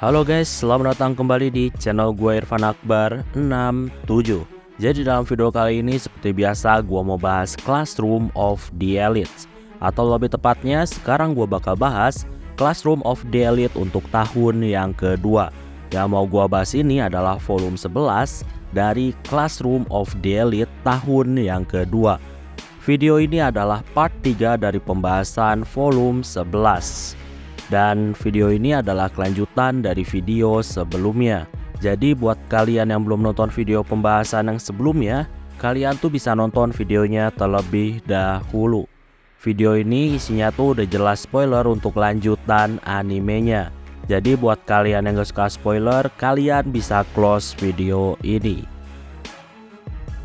Halo guys, selamat datang kembali di channel gue Irfan Akbar 67. Jadi dalam video kali ini seperti biasa gue mau bahas Classroom of the Elite. Atau lebih tepatnya sekarang gue bakal bahas Classroom of the Elite untuk tahun yang kedua. Yang mau gue bahas ini adalah volume 11 dari Classroom of the Elite tahun yang kedua. Video ini adalah part 3 dari pembahasan volume 11. Dan video ini adalah kelanjutan dari video sebelumnya. Jadi buat kalian yang belum nonton video pembahasan yang sebelumnya, kalian tuh bisa nonton videonya terlebih dahulu. Video ini isinya tuh udah jelas spoiler untuk lanjutan animenya. Jadi buat kalian yang gak suka spoiler, kalian bisa close video ini.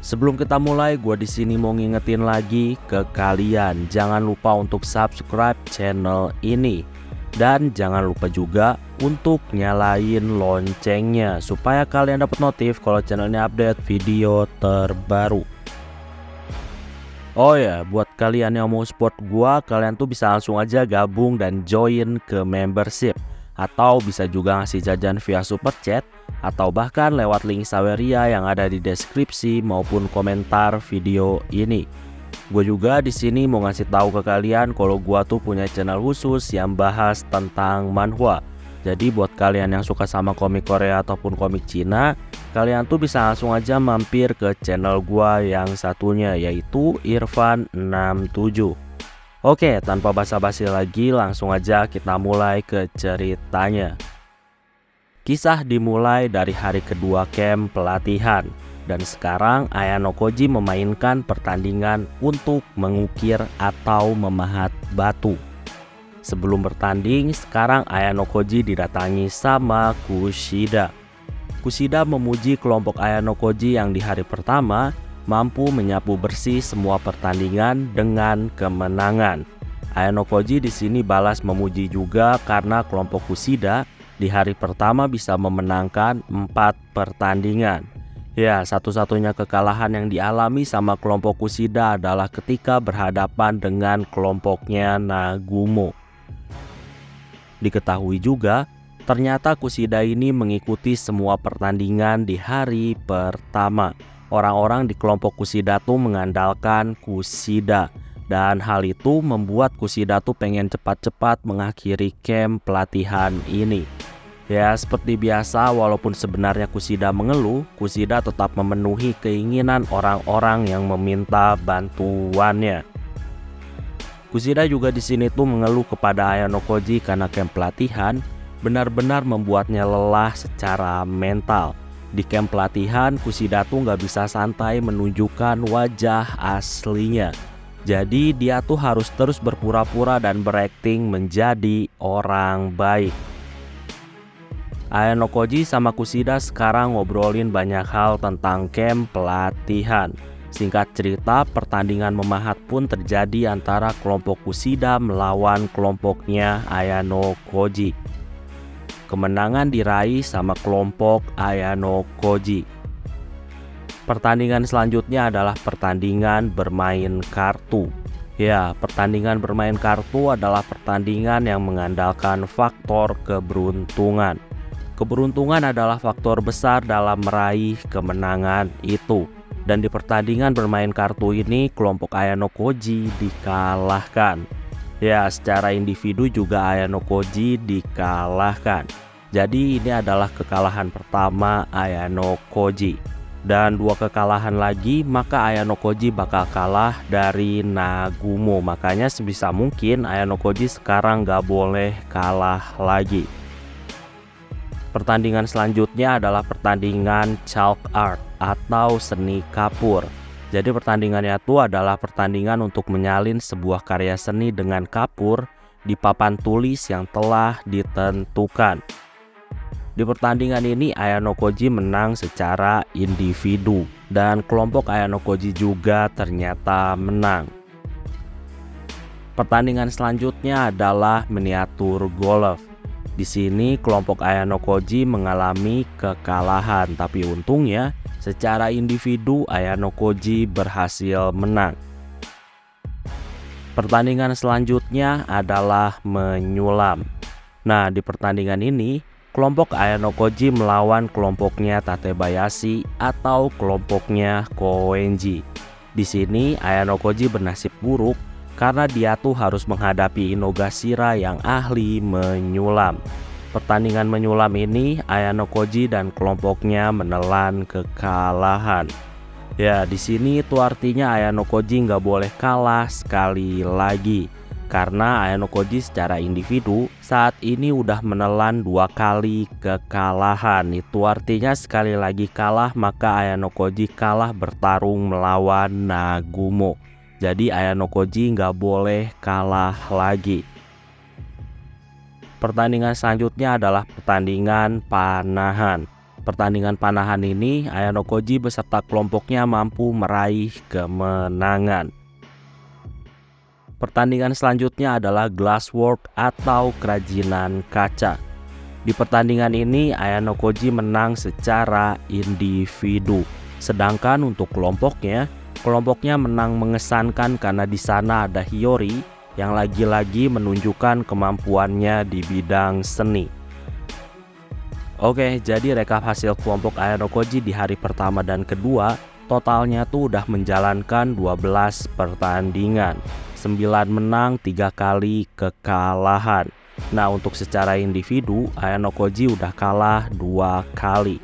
Sebelum kita mulai, gue di sini mau ngingetin lagi ke kalian, jangan lupa untuk subscribe channel ini. Dan jangan lupa juga untuk nyalain loncengnya supaya kalian dapat notif kalau channel ini update video terbaru. Oh ya, buat kalian yang mau support gua, kalian tuh bisa langsung aja gabung dan join ke membership. Atau bisa juga ngasih jajan via super chat, atau bahkan lewat link Saweria yang ada di deskripsi maupun komentar video ini. Gue juga di sini mau ngasih tahu ke kalian kalau gue tuh punya channel khusus yang bahas tentang manhwa. Jadi buat kalian yang suka sama komik Korea ataupun komik Cina, kalian tuh bisa langsung aja mampir ke channel gue yang satunya, yaitu Irfan67. Oke, tanpa basa-basi lagi, langsung aja kita mulai ke ceritanya. Kisah dimulai dari hari kedua camp pelatihan. Dan sekarang Ayano Koji memainkan pertandingan untuk mengukir atau memahat batu. Sebelum bertanding, sekarang Ayano Koji didatangi sama Kushida. Kushida memuji kelompok Ayano Koji yang di hari pertama mampu menyapu bersih semua pertandingan dengan kemenangan. Ayano Koji di sini balas memuji juga karena kelompok Kushida di hari pertama bisa memenangkan 4 pertandingan. Ya, satu-satunya kekalahan yang dialami sama kelompok Kushida adalah ketika berhadapan dengan kelompoknya Nagumo. Diketahui juga, ternyata Kushida ini mengikuti semua pertandingan di hari pertama. Orang-orang di kelompok Kushida tuh mengandalkan Kushida. Dan hal itu membuat Kushida tuh pengen cepat-cepat mengakhiri camp pelatihan ini. Ya, seperti biasa, walaupun sebenarnya Kushida mengeluh, Kushida tetap memenuhi keinginan orang-orang yang meminta bantuannya. Kushida juga di sini tuh mengeluh kepada Ayano Koji karena camp pelatihan benar-benar membuatnya lelah secara mental. Di camp pelatihan, Kushida tuh nggak bisa santai menunjukkan wajah aslinya. Jadi dia tuh harus terus berpura-pura dan berakting menjadi orang baik. Ayano Koji sama Kushida sekarang ngobrolin banyak hal tentang camp pelatihan. Singkat cerita, pertandingan memahat pun terjadi antara kelompok Kushida melawan kelompoknya Ayano Koji. Kemenangan diraih sama kelompok Ayano Koji. Pertandingan selanjutnya adalah pertandingan bermain kartu. Ya, pertandingan bermain kartu adalah pertandingan yang mengandalkan faktor keberuntungan. Keberuntungan adalah faktor besar dalam meraih kemenangan itu. Dan di pertandingan bermain kartu ini, kelompok Ayano Koji dikalahkan. Ya, secara individu juga Ayano Koji dikalahkan. Jadi ini adalah kekalahan pertama Ayano Koji. Dan 2 kekalahan lagi, maka Ayano Koji bakal kalah dari Nagumo. Makanya sebisa mungkin Ayano Koji sekarang gak boleh kalah lagi. Pertandingan selanjutnya adalah pertandingan chalk art atau seni kapur. Jadi pertandingannya itu adalah pertandingan untuk menyalin sebuah karya seni dengan kapur di papan tulis yang telah ditentukan. Di pertandingan ini Ayano Koji menang secara individu dan kelompok Ayano Koji juga ternyata menang. Pertandingan selanjutnya adalah miniatur golf. Di sini kelompok Ayano Koji mengalami kekalahan, tapi untungnya secara individu Ayano Koji berhasil menang. Pertandingan selanjutnya adalah menyulam. Nah, di pertandingan ini Kelompok Ayano Koji melawan kelompoknya Tatebayashi atau kelompoknya Koenji. Di sini Ayano Koji bernasib buruk karena dia tuh harus menghadapi Inogashira yang ahli menyulam. Pertandingan menyulam ini Ayano Koji dan kelompoknya menelan kekalahan. Ya, di sini itu artinya Ayano Koji nggak boleh kalah sekali lagi. Karena Ayano Koji secara individu saat ini udah menelan 2 kali kekalahan. Itu artinya sekali lagi kalah maka Ayano Koji kalah bertarung melawan Nagumo. Jadi Ayano Koji nggak boleh kalah lagi. Pertandingan selanjutnya adalah pertandingan panahan. Pertandingan panahan ini Ayano Koji beserta kelompoknya mampu meraih kemenangan. Pertandingan selanjutnya adalah Glasswork atau kerajinan kaca. Di pertandingan ini Ayano Koji menang secara individu. Sedangkan untuk kelompoknya menang mengesankan karena di sana ada Hiyori yang lagi-lagi menunjukkan kemampuannya di bidang seni. Oke, jadi rekap hasil kelompok Ayano Koji di hari pertama dan kedua, totalnya tuh udah menjalankan 12 pertandingan, 9 menang, 3 kali kekalahan. Nah, untuk secara individu, Ayano Koji udah kalah 2 kali.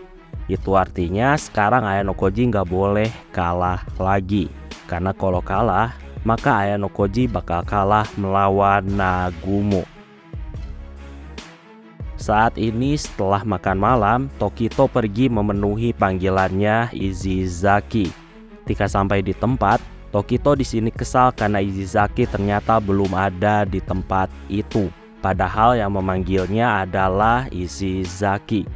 Itu artinya sekarang Ayano Koji nggak boleh kalah lagi. Karena kalau kalah, maka Ayano Koji bakal kalah melawan Nagumo. Saat ini setelah makan malam, Tokito pergi memenuhi panggilannya Izizaki. Ketika sampai di tempat, Tokito di sini kesal karena Izizaki ternyata belum ada di tempat itu. Padahal yang memanggilnya adalah Izizaki.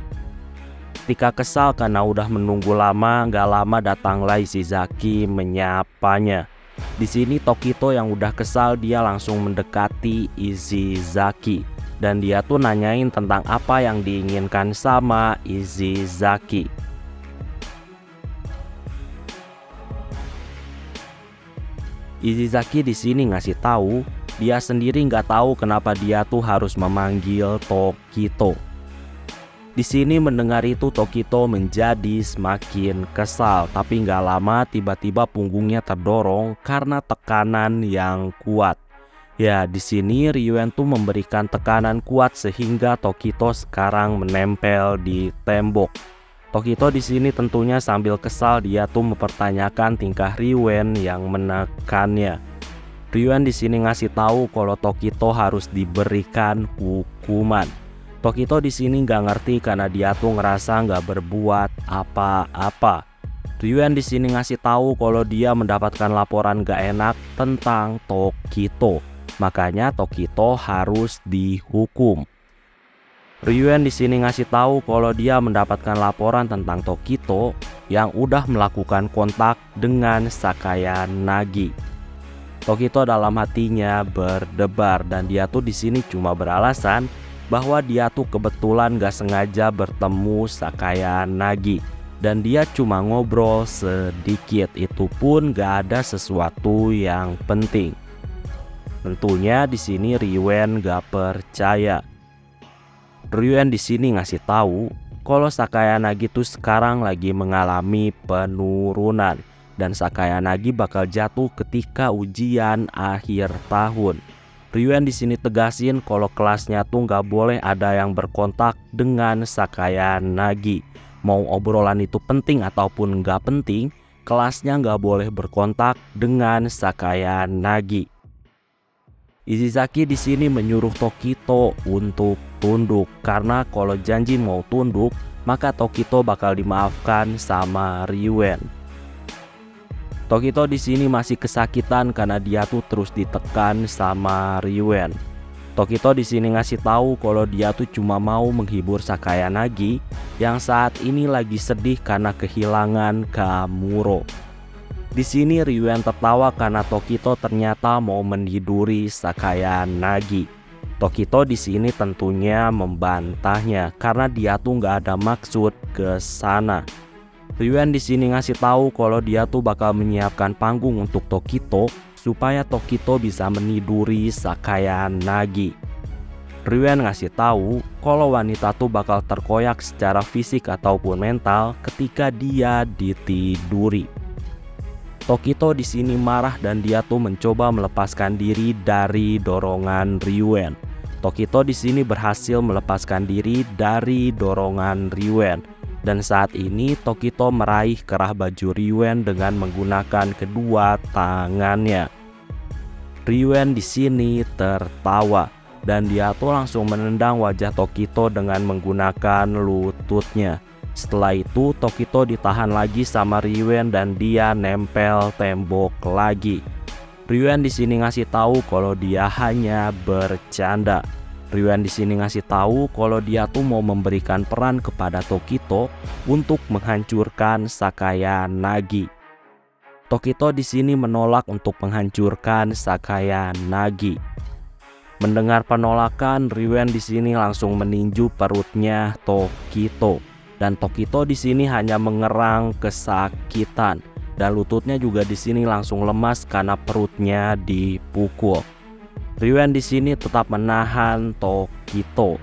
Ketika kesal karena udah menunggu lama, gak lama datanglah Izizaki menyapanya. Di sini Tokito yang udah kesal dia langsung mendekati Izizaki dan dia tuh nanyain tentang apa yang diinginkan sama Izizaki. Izizaki di sini ngasih tahu dia sendiri nggak tahu kenapa dia tuh harus memanggil Tokito. Di sini mendengar itu Tokito menjadi semakin kesal, tapi nggak lama tiba-tiba punggungnya terdorong karena tekanan yang kuat. Ya, di sini Ryuen tuh memberikan tekanan kuat sehingga Tokito sekarang menempel di tembok. Tokito di sini tentunya sambil kesal dia tuh mempertanyakan tingkah Ryuen yang menekannya. Ryuen di sini ngasih tahu kalau Tokito harus diberikan hukuman. Tokito di sini nggak ngerti karena dia tuh ngerasa nggak berbuat apa-apa. Ryuen di sini ngasih tahu kalau dia mendapatkan laporan nggak enak tentang Tokito, makanya Tokito harus dihukum. Ryuen di sini ngasih tahu kalau dia mendapatkan laporan tentang Tokito yang udah melakukan kontak dengan Sakayanagi. Tokito dalam hatinya berdebar dan dia tuh di sini cuma beralasan bahwa dia tuh kebetulan gak sengaja bertemu Sakayanagi dan dia cuma ngobrol sedikit, itu pun gak ada sesuatu yang penting. Tentunya di sini Ryuen gak percaya. Ryuen di sini ngasih tahu kalau Sakayanagi tuh sekarang lagi mengalami penurunan dan Sakayanagi bakal jatuh ketika ujian akhir tahun. Ryuen di sini tegasin kalau kelasnya tuh nggak boleh ada yang berkontak dengan Sakayanagi. Mau obrolan itu penting ataupun nggak penting, kelasnya nggak boleh berkontak dengan Sakayanagi. Izizaki di sini menyuruh Tokito untuk tunduk karena kalau janji mau tunduk, maka Tokito bakal dimaafkan sama Ryuen. Tokito di sini masih kesakitan karena dia tuh terus ditekan sama Ryuen. Tokito di sini ngasih tahu kalau dia tuh cuma mau menghibur Sakayanagi yang saat ini lagi sedih karena kehilangan Kamuro. Di sini Ryuen tertawa karena Tokito ternyata mau meniduri Sakayanagi. Tokito di sini tentunya membantahnya karena dia tuh nggak ada maksud ke sana. Ryuen di sini ngasih tahu kalau dia tuh bakal menyiapkan panggung untuk Tokito supaya Tokito bisa meniduri Sakayanagi. Ryuen ngasih tahu kalau wanita tuh bakal terkoyak secara fisik ataupun mental ketika dia ditiduri. Tokito di sini marah dan dia tuh mencoba melepaskan diri dari dorongan Ryuen. Tokito di sini berhasil melepaskan diri dari dorongan Ryuen. Dan saat ini Tokito meraih kerah baju Ryuen dengan menggunakan kedua tangannya. Ryuen di sini tertawa dan dia tuh langsung menendang wajah Tokito dengan menggunakan lututnya. Setelah itu Tokito ditahan lagi sama Ryuen dan dia nempel tembok lagi. Ryuen di sini ngasih tahu kalau dia hanya bercanda. Ryuen di sini ngasih tahu kalau dia tuh mau memberikan peran kepada Tokito untuk menghancurkan Sakaya Nagi. Tokito di sini menolak untuk menghancurkan Sakaya Nagi. Mendengar penolakan, Ryuen di sini langsung meninju perutnya Tokito dan Tokito di sini hanya mengerang kesakitan dan lututnya juga di sini langsung lemas karena perutnya dipukul. Ryuen di sini tetap menahan Tokito.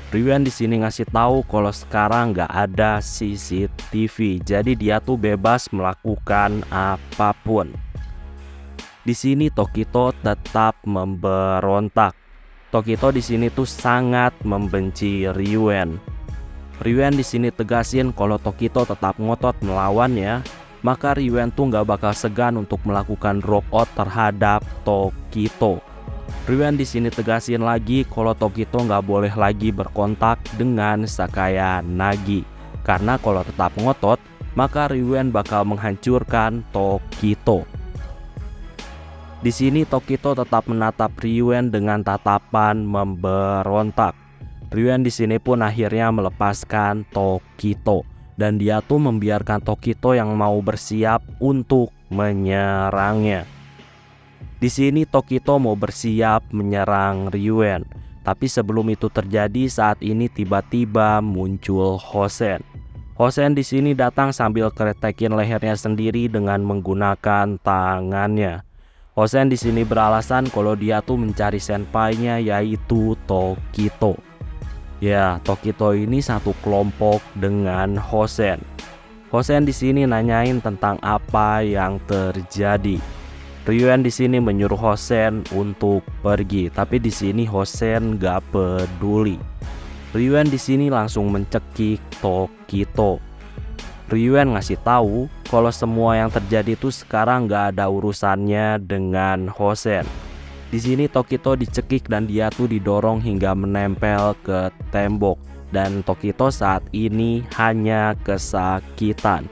Ryuen di sini ngasih tahu kalau sekarang nggak ada CCTV, jadi dia tuh bebas melakukan apapun. Di sini Tokito tetap memberontak. Tokito di sini tuh sangat membenci Ryuen. Ryuen di sini tegasin kalau Tokito tetap ngotot melawannya, maka Ryuen tuh nggak bakal segan untuk melakukan drop out terhadap Tokito. Ryuen di sini tegasin lagi kalau Tokito nggak boleh lagi berkontak dengan Sakaya Nagi, karena kalau tetap ngotot, maka Ryuen bakal menghancurkan Tokito. Di sini Tokito tetap menatap Ryuen dengan tatapan memberontak. Ryuen di sini pun akhirnya melepaskan Tokito dan dia tuh membiarkan Tokito yang mau bersiap untuk menyerangnya. Di sini Tokito mau bersiap menyerang Ryuen, tapi sebelum itu terjadi saat ini tiba-tiba muncul Hosen. Hosen di sini datang sambil kretekin lehernya sendiri dengan menggunakan tangannya. Hosen di sini beralasan kalau dia tuh mencari senpainya yaitu Tokito. Ya, Tokito ini satu kelompok dengan Hosen. Hosen di sini nanyain tentang apa yang terjadi. Ryuen di sini menyuruh Hosen untuk pergi, tapi di sini Hosen gak peduli. Ryuen di sini langsung mencekik Tokito. Ryuen ngasih tahu kalau semua yang terjadi itu sekarang gak ada urusannya dengan Hosen. Di sini Tokito dicekik dan dia tuh didorong hingga menempel ke tembok dan Tokito saat ini hanya kesakitan.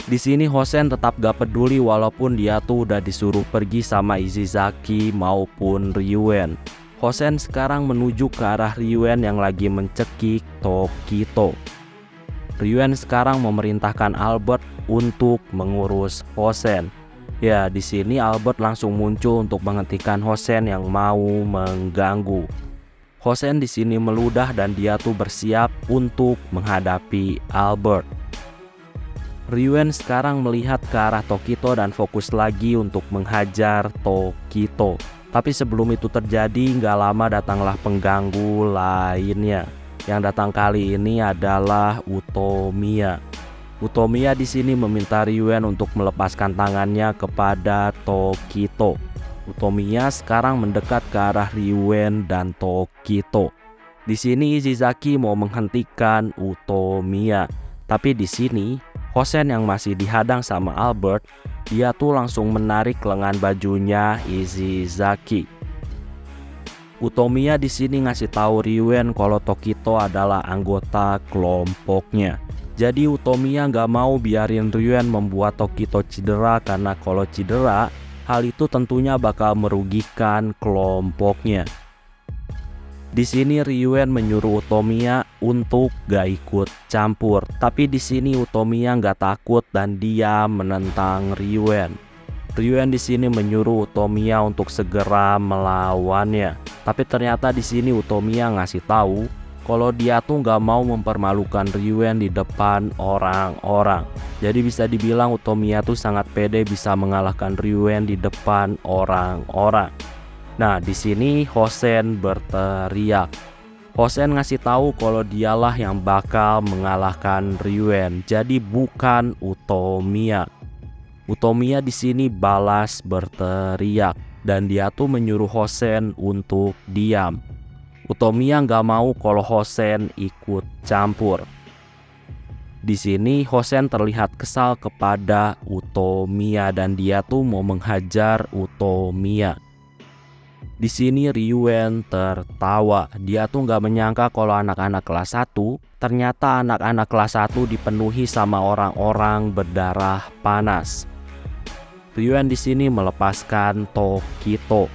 Di sini Hosen tetap gak peduli walaupun dia tuh udah disuruh pergi sama Ishizaki maupun Ryuen. Hosen sekarang menuju ke arah Ryuen yang lagi mencekik Tokito. Ryuen sekarang memerintahkan Albert untuk mengurus Hosen. Ya, di sini Albert langsung muncul untuk menghentikan Hosen yang mau mengganggu. Hosen di sini meludah dan dia tuh bersiap untuk menghadapi Albert. Ryuen sekarang melihat ke arah Tokito dan fokus lagi untuk menghajar Tokito. Tapi sebelum itu terjadi, nggak lama datanglah pengganggu lainnya. Yang datang kali ini adalah Utomiya. Utomiya di sini meminta Ryuen untuk melepaskan tangannya kepada Tokito. Utomiya sekarang mendekat ke arah Ryuen dan Tokito. Di sini Ishizaki mau menghentikan Utomiya, tapi di sini Hosen yang masih dihadang sama Albert, dia tuh langsung menarik lengan bajunya Ishizaki. Utomiya di sini ngasih tahu Ryuen kalau Tokito adalah anggota kelompoknya. Jadi Utomiya nggak mau biarin Ryuen membuat Tokito cedera karena kalau cedera, hal itu tentunya bakal merugikan kelompoknya. Di sini Ryuen menyuruh Utomiya untuk gak ikut campur, tapi di sini Utomiya nggak takut dan dia menentang Ryuen. Ryuen di sini menyuruh Utomiya untuk segera melawannya, tapi ternyata di sini Utomiya ngasih tahu kalau dia tuh nggak mau mempermalukan Ryuen di depan orang-orang. Jadi bisa dibilang Utamiya tuh sangat pede bisa mengalahkan Ryuen di depan orang-orang. Nah, di sini Hosen berteriak. Hosen ngasih tahu kalau dialah yang bakal mengalahkan Ryuen. Jadi bukan Utamiya. Utamiya di sini balas berteriak dan dia tuh menyuruh Hosen untuk diam. Utamiya nggak mau kalau Hosen ikut campur. Di sini Hosen terlihat kesal kepada Utamiya dan dia tuh mau menghajar Utamiya. Di sini Ryuen tertawa. Dia tuh nggak menyangka kalau anak-anak kelas 1, ternyata anak-anak kelas 1 dipenuhi sama orang-orang berdarah panas. Ryuen di sini melepaskan Tokito.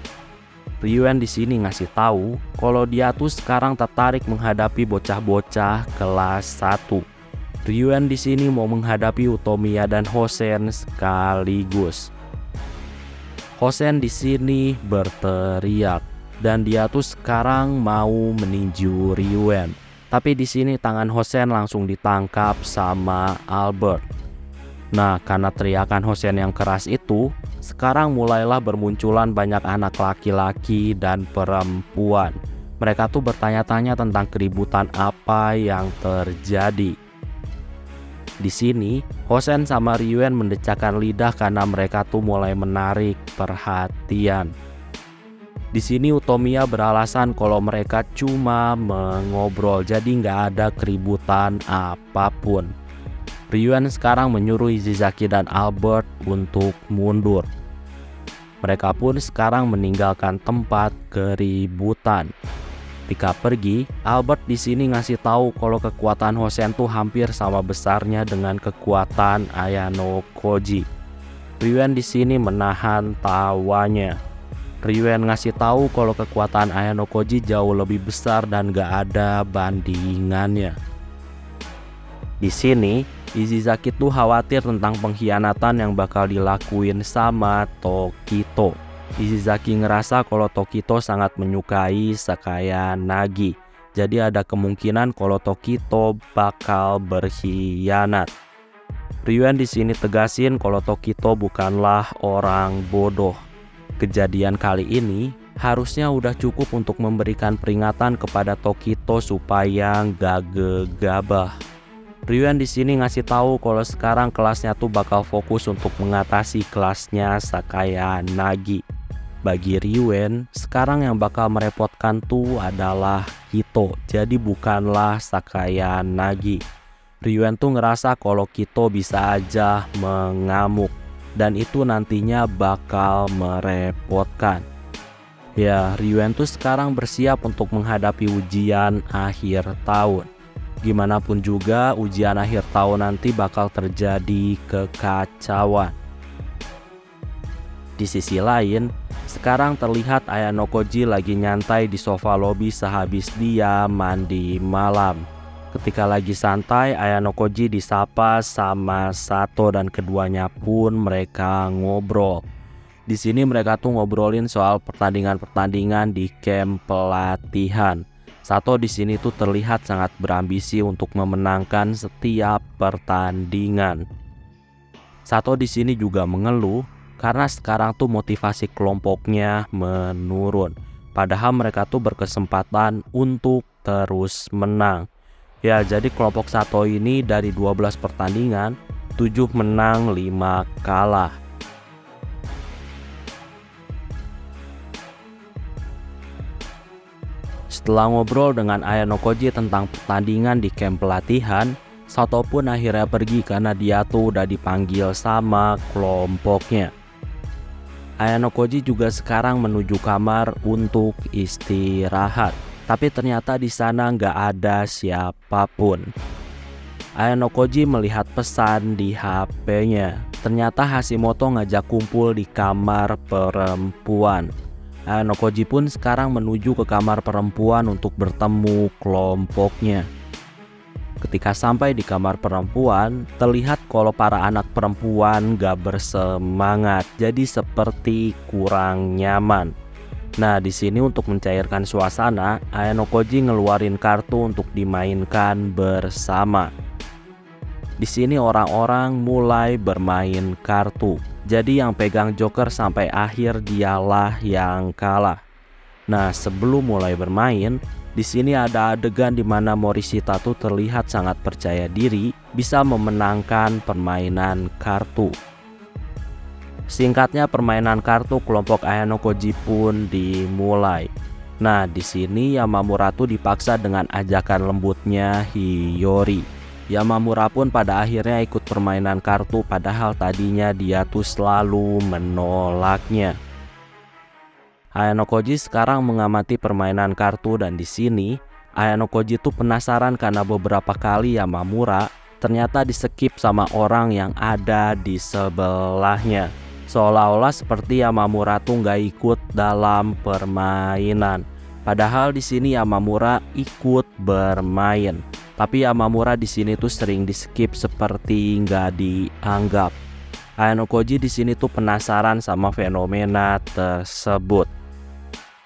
Ryuen di sini ngasih tahu kalau dia tuh sekarang tertarik menghadapi bocah-bocah kelas 1. Ryuen di sini mau menghadapi Utamiya dan Hosen sekaligus. Hosen di sini berteriak dan dia tuh sekarang mau meninju Ryuen. Tapi di sini tangan Hosen langsung ditangkap sama Albert. Nah, karena teriakan Hosen yang keras itu, sekarang mulailah bermunculan banyak anak laki-laki dan perempuan. Mereka tuh bertanya-tanya tentang keributan apa yang terjadi. Di sini, Hosen sama Ryuen mendecakkan lidah karena mereka tuh mulai menarik perhatian. Di sini Utamiya beralasan kalau mereka cuma mengobrol, jadi nggak ada keributan apapun. Ryuen sekarang menyuruh Izizaki dan Albert untuk mundur. Mereka pun sekarang meninggalkan tempat keributan. Ketika pergi, Albert di sini ngasih tahu kalau kekuatan Hosen tuh hampir sama besarnya dengan kekuatan Ayano Koji. Ryuen di sini menahan tawanya. Ryuen ngasih tahu kalau kekuatan Ayano Koji jauh lebih besar dan gak ada bandingannya. Di sini, Izizaki tuh khawatir tentang pengkhianatan yang bakal dilakuin sama Tokito. Izizaki ngerasa kalau Tokito sangat menyukai Sakaya Nagi. Jadi ada kemungkinan kalau Tokito bakal berkhianat. Ryuen di sini tegasin kalau Tokito bukanlah orang bodoh. Kejadian kali ini harusnya udah cukup untuk memberikan peringatan kepada Tokito supaya nggak gegabah. Ryuen di sini ngasih tahu kalau sekarang kelasnya tuh bakal fokus untuk mengatasi kelasnya Sakaya Nagi. Bagi Ryuen, sekarang yang bakal merepotkan tuh adalah Kito, jadi bukanlah Sakaya Nagi. Ryuen tuh ngerasa kalau Kito bisa aja mengamuk, dan itu nantinya bakal merepotkan. Ya, Ryuen tuh sekarang bersiap untuk menghadapi ujian akhir tahun. Gimana pun juga ujian akhir tahun nanti bakal terjadi kekacauan. Di sisi lain, sekarang terlihat Ayano Koji lagi nyantai di sofa lobi sehabis dia mandi malam. Ketika lagi santai, Ayano Koji disapa sama Sato dan keduanya pun mereka ngobrol. Di sini mereka tuh ngobrolin soal pertandingan-pertandingan di camp pelatihan. Sato di sini tuh terlihat sangat berambisi untuk memenangkan setiap pertandingan. Sato di sini juga mengeluh karena sekarang tuh motivasi kelompoknya menurun. Padahal mereka tuh berkesempatan untuk terus menang. Ya, jadi kelompok Sato ini dari 12 pertandingan, 7 menang, 5 kalah. Setelah ngobrol dengan Ayano Koji tentang pertandingan di camp pelatihan, Sato pun akhirnya pergi karena dia tuh udah dipanggil sama kelompoknya. Ayano Koji juga sekarang menuju kamar untuk istirahat, tapi ternyata di sana nggak ada siapapun. Ayano Koji melihat pesan di HP-nya. Ternyata Hashimoto ngajak kumpul di kamar perempuan. Ayano Koji pun sekarang menuju ke kamar perempuan untuk bertemu kelompoknya. Ketika sampai di kamar perempuan, terlihat kalau para anak perempuan gak bersemangat, jadi seperti kurang nyaman. Nah, di sini untuk mencairkan suasana, Ayano Koji ngeluarin kartu untuk dimainkan bersama. Di sini orang-orang mulai bermain kartu. Jadi yang pegang joker sampai akhir dialah yang kalah. Nah, sebelum mulai bermain, di sini ada adegan di mana Morishita tuh terlihat sangat percaya diri bisa memenangkan permainan kartu. Singkatnya, permainan kartu kelompok Ayano Koji pun dimulai. Nah, di sini Yamamura tuh dipaksa dengan ajakan lembutnya Hiyori. Yamamura pun pada akhirnya ikut permainan kartu, padahal tadinya dia tuh selalu menolaknya. Ayano Koji sekarang mengamati permainan kartu, dan di sini Ayano Koji tuh penasaran karena beberapa kali Yamamura ternyata di-skip sama orang yang ada di sebelahnya. Seolah-olah seperti Yamamura tuh nggak ikut dalam permainan. Padahal di sini Yamamura ikut bermain. Tapi Yamamura di sini tuh sering di-skip seperti nggak dianggap. Ayano Koji di sini tuh penasaran sama fenomena tersebut.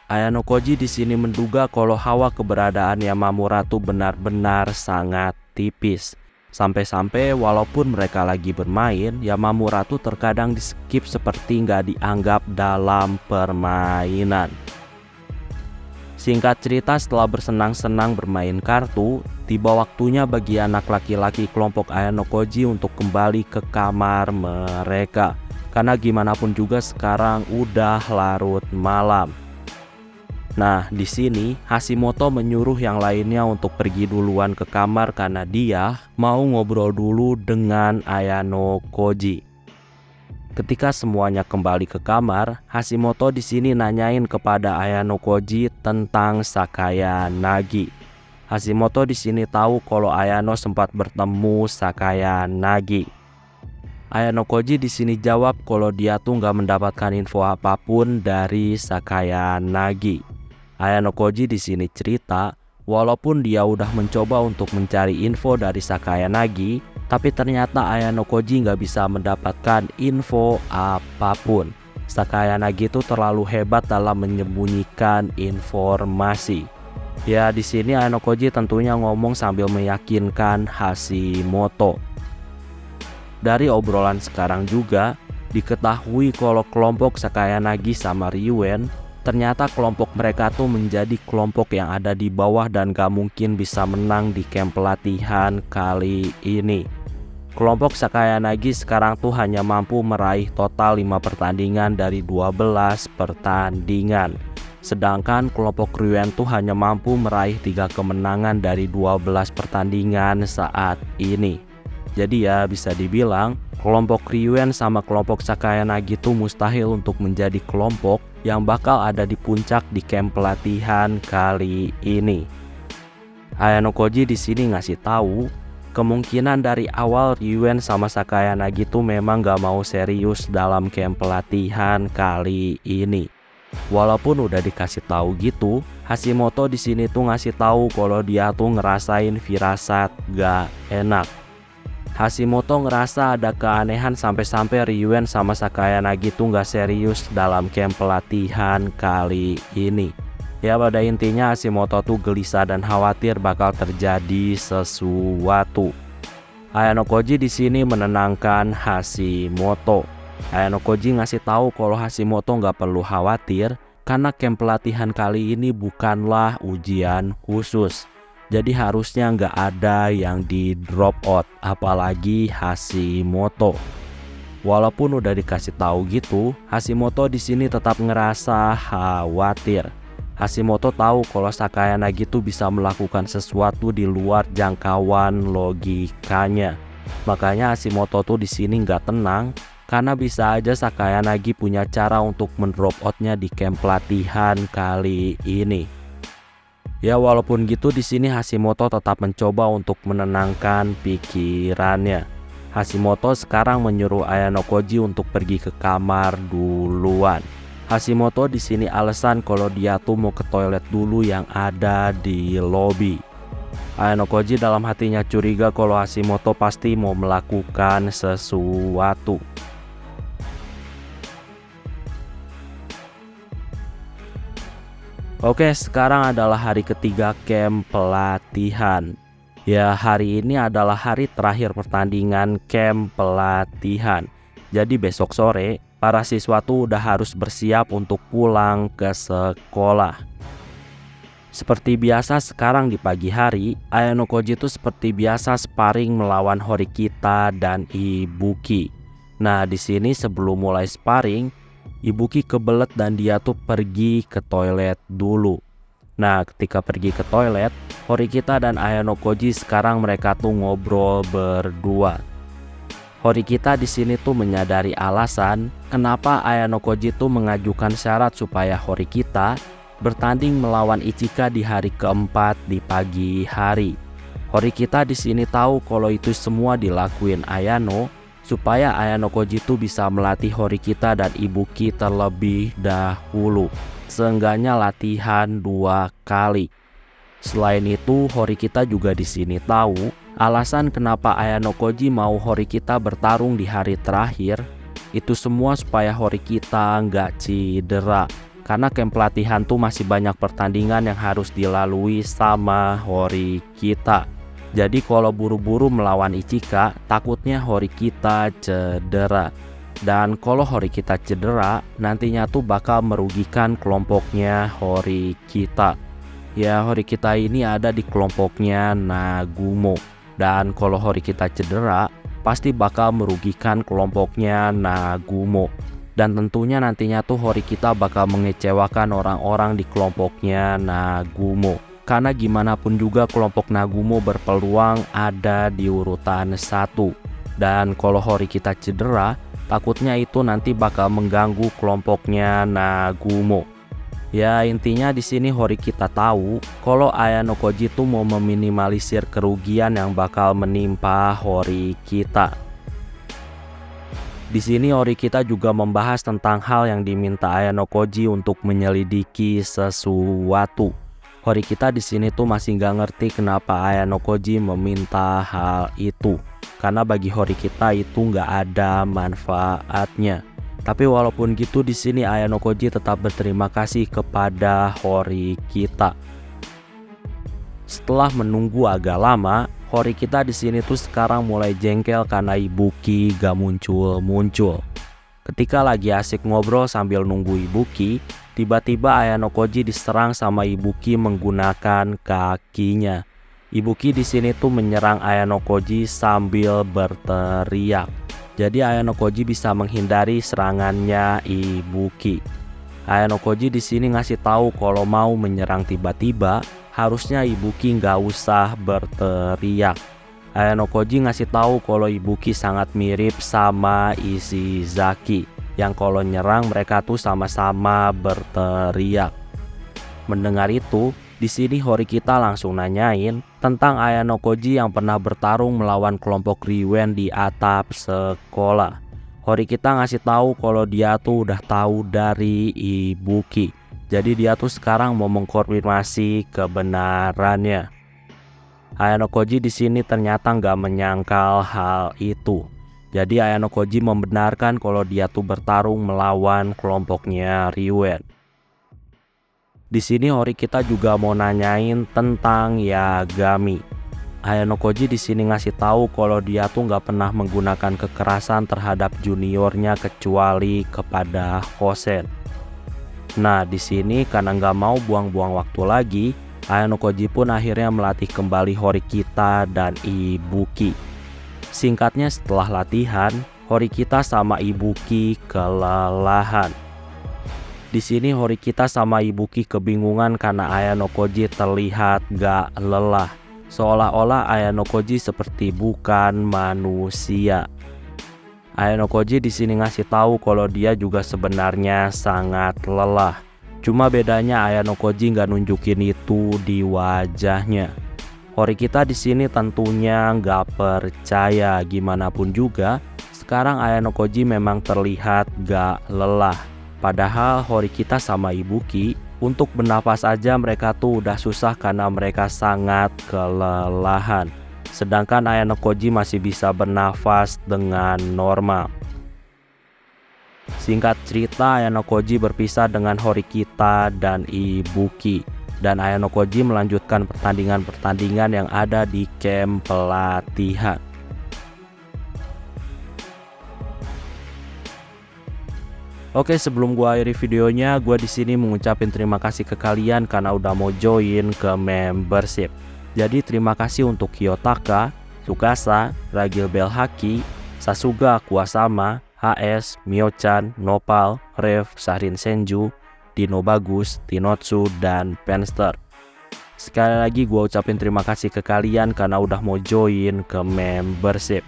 Ayano Koji di sini menduga kalau hawa keberadaan Yamamura tuh benar-benar sangat tipis. Sampai-sampai walaupun mereka lagi bermain, Yamamura tuh terkadang di-skip seperti nggak dianggap dalam permainan. Singkat cerita, setelah bersenang-senang bermain kartu, tiba waktunya bagi anak laki-laki kelompok Ayano Koji untuk kembali ke kamar mereka. Karena gimana pun juga sekarang udah larut malam. Nah, di sini Hashimoto menyuruh yang lainnya untuk pergi duluan ke kamar karena dia mau ngobrol dulu dengan Ayano Koji. Ketika semuanya kembali ke kamar, Hashimoto di sini nanyain kepada Ayano Koji tentang Sakaya Nagi. Hashimoto di sini tahu kalau Ayano sempat bertemu Sakaya Nagi. Ayano Koji di sini jawab kalau dia tuh nggak mendapatkan info apapun dari Sakaya Nagi. Ayano Koji di sini cerita, walaupun dia udah mencoba untuk mencari info dari Sakaya Nagi, tapi ternyata Ayano Koji nggak bisa mendapatkan info apapun. Sakaya Nagi itu terlalu hebat dalam menyembunyikan informasi. Ya, di sini Ayano Koji tentunya ngomong sambil meyakinkan Hashimoto. Dari obrolan sekarang juga diketahui kalau kelompok Sakaya Nagi sama Ryuen ternyata kelompok mereka tuh menjadi kelompok yang ada di bawah dan gak mungkin bisa menang di camp pelatihan kali ini. Kelompok Sakaya Nagi sekarang tuh hanya mampu meraih total 5 pertandingan dari 12 pertandingan. Sedangkan kelompok Ryuen tuh hanya mampu meraih 3 kemenangan dari 12 pertandingan saat ini. Jadi ya bisa dibilang kelompok Ryuen sama kelompok Sakaya Nagi tuh mustahil untuk menjadi kelompok yang bakal ada di puncak di camp pelatihan kali ini. Ayano Koji di sini ngasih tahu kemungkinan dari awal Ryuen sama Sakaya Nagi tuh memang gak mau serius dalam camp pelatihan kali ini. Walaupun udah dikasih tahu gitu, Hashimoto di sini tuh ngasih tahu kalau dia tuh ngerasain firasat gak enak. Hashimoto ngerasa ada keanehan sampai-sampai Ryuen sama Sakaya Nagi tuh gak serius dalam camp pelatihan kali ini. Ya, pada intinya Hashimoto tuh gelisah dan khawatir bakal terjadi sesuatu. Ayano Koji di sini menenangkan Hashimoto. Ayano Koji ngasih tahu kalau Hashimoto nggak perlu khawatir karena camp pelatihan kali ini bukanlah ujian khusus. Jadi harusnya nggak ada yang di drop out, apalagi Hashimoto. Walaupun udah dikasih tahu gitu, Hashimoto di sini tetap ngerasa khawatir. Hashimoto tahu kalau Sakaya Nagi tuh bisa melakukan sesuatu di luar jangkauan logikanya. Makanya Hashimoto tuh di sini nggak tenang karena bisa aja Sakaya Nagi punya cara untuk mendrop outnya di camp pelatihan kali ini. Ya, walaupun gitu di sini Hashimoto tetap mencoba untuk menenangkan pikirannya. Hashimoto sekarang menyuruh Ayano Koji untuk pergi ke kamar duluan. Hashimoto di sini alasan kalau dia tuh mau ke toilet dulu yang ada di lobi. Ayano Koji dalam hatinya curiga kalau Hashimoto pasti mau melakukan sesuatu. Oke, sekarang adalah hari ketiga camp pelatihan. Ya, hari ini adalah hari terakhir pertandingan camp pelatihan. Jadi besok sore, para siswa tuh udah harus bersiap untuk pulang ke sekolah. Seperti biasa sekarang di pagi hari, Ayano Koji itu seperti biasa sparring melawan Horikita dan Ibuki. Nah, di sini sebelum mulai sparring, Ibuki kebelet dan dia tuh pergi ke toilet dulu. Nah, ketika pergi ke toilet, Horikita dan Ayano Koji sekarang mereka tuh ngobrol berdua. Horikita di sini tuh menyadari alasan kenapa Ayano Koji tuh mengajukan syarat supaya Horikita bertanding melawan Ichika di hari keempat di pagi hari. Horikita di sini tahu kalau itu semua dilakuin Ayano supaya Ayano Koji itu bisa melatih Horikita dan Ibuki terlebih dahulu. Seenggaknya latihan 2 kali. Selain itu, Horikita juga di sini tahu alasan kenapa Ayano Koji mau Horikita bertarung di hari terakhir. Itu semua supaya Horikita nggak cedera. Karena camp pelatihan tuh masih banyak pertandingan yang harus dilalui sama Horikita. Jadi kalau buru-buru melawan Ichika, takutnya Horikita cedera. Dan kalau Horikita cedera, nantinya tuh bakal merugikan kelompoknya Horikita. Ya, Horikita ini ada di kelompoknya Nagumo. Dan kalau Horikita cedera, pasti bakal merugikan kelompoknya Nagumo. Dan tentunya nantinya tuh Horikita bakal mengecewakan orang-orang di kelompoknya Nagumo. Karena gimana pun juga kelompok Nagumo berpeluang ada di urutan 1. Dan kalau Horikita cedera, takutnya itu nanti bakal mengganggu kelompoknya Nagumo. Ya, intinya di sini Horikita tahu kalau Ayano Koji tuh mau meminimalisir kerugian yang bakal menimpa Horikita. Di sini Horikita juga membahas tentang hal yang diminta Ayano Koji untuk menyelidiki sesuatu. Horikita di sini tuh masih nggak ngerti kenapa Ayano Koji meminta hal itu. Karena bagi Horikita itu nggak ada manfaatnya. Tapi walaupun gitu di sini Ayano Koji tetap berterima kasih kepada Horikita. Setelah menunggu agak lama, Horikita di sini tuh sekarang mulai jengkel karena Ibuki gak muncul-muncul. Ketika lagi asik ngobrol sambil nunggu Ibuki, tiba-tiba Ayano Koji diserang sama Ibuki menggunakan kakinya. Ibuki di sini tuh menyerang Ayano Koji sambil berteriak. Jadi Ayano Koji bisa menghindari serangannya Ibuki. Ayano Koji di sini ngasih tahu kalau mau menyerang tiba-tiba, harusnya Ibuki nggak usah berteriak. Ayano Koji ngasih tahu kalau Ibuki sangat mirip sama Ishizaki, yang kalau nyerang mereka tuh sama-sama berteriak. Mendengar itu, di sini Horikita langsung nanyain tentang Ayano Koji yang pernah bertarung melawan kelompok Riwen di atap sekolah. Horikita ngasih tahu kalau dia tuh udah tahu dari Ibuki. Jadi dia tuh sekarang mau mengkonfirmasi kebenarannya. Ayano Koji di sini ternyata nggak menyangkal hal itu. Jadi Ayano Koji membenarkan kalau dia tuh bertarung melawan kelompoknya Riwen. Di sini Horikita juga mau nanyain tentang Yagami. Ayano Koji di sini ngasih tahu kalau dia tuh nggak pernah menggunakan kekerasan terhadap juniornya kecuali kepada Hosen. Nah, di sini karena nggak mau buang-buang waktu lagi, Ayano Koji pun akhirnya melatih kembali Horikita dan Ibuki. Singkatnya setelah latihan, Horikita sama Ibuki kelelahan. Di sini Horikita sama Ibuki kebingungan karena Ayano Koji terlihat gak lelah. Seolah-olah Ayano Koji seperti bukan manusia. Ayano Koji di sini ngasih tahu kalau dia juga sebenarnya sangat lelah. Cuma bedanya Ayano Koji nggak nunjukin itu di wajahnya. Horikita di sini tentunya nggak percaya. Gimana pun juga, sekarang Ayano Koji memang terlihat nggak lelah. Padahal Horikita sama Ibuki untuk bernapas aja mereka tuh udah susah karena mereka sangat kelelahan. Sedangkan Ayano Koji masih bisa bernafas dengan normal. Singkat cerita, Ayano Koji berpisah dengan Horikita dan Ibuki, dan Ayano Koji melanjutkan pertandingan-pertandingan yang ada di camp pelatihan. Oke, sebelum gua akhiri videonya, gua di sini mengucapin terima kasih ke kalian karena udah mau join ke membership. Jadi terima kasih untuk Kiyotaka, Tsukasa, Ragil Belhaki, Sasuga Kuwasama, HS, Mio-chan, Nopal, Rev, Sahrin Senju, Dino Bagus, Tinotsu, dan Penster. Sekali lagi gua ucapin terima kasih ke kalian karena udah mau join ke membership.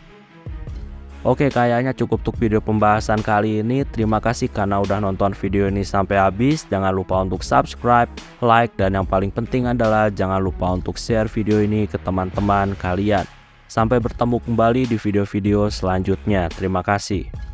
Oke, kayaknya cukup untuk video pembahasan kali ini. Terima kasih karena udah nonton video ini sampai habis. Jangan lupa untuk subscribe, like, dan yang paling penting adalah jangan lupa untuk share video ini ke teman-teman kalian. Sampai bertemu kembali di video-video selanjutnya. Terima kasih.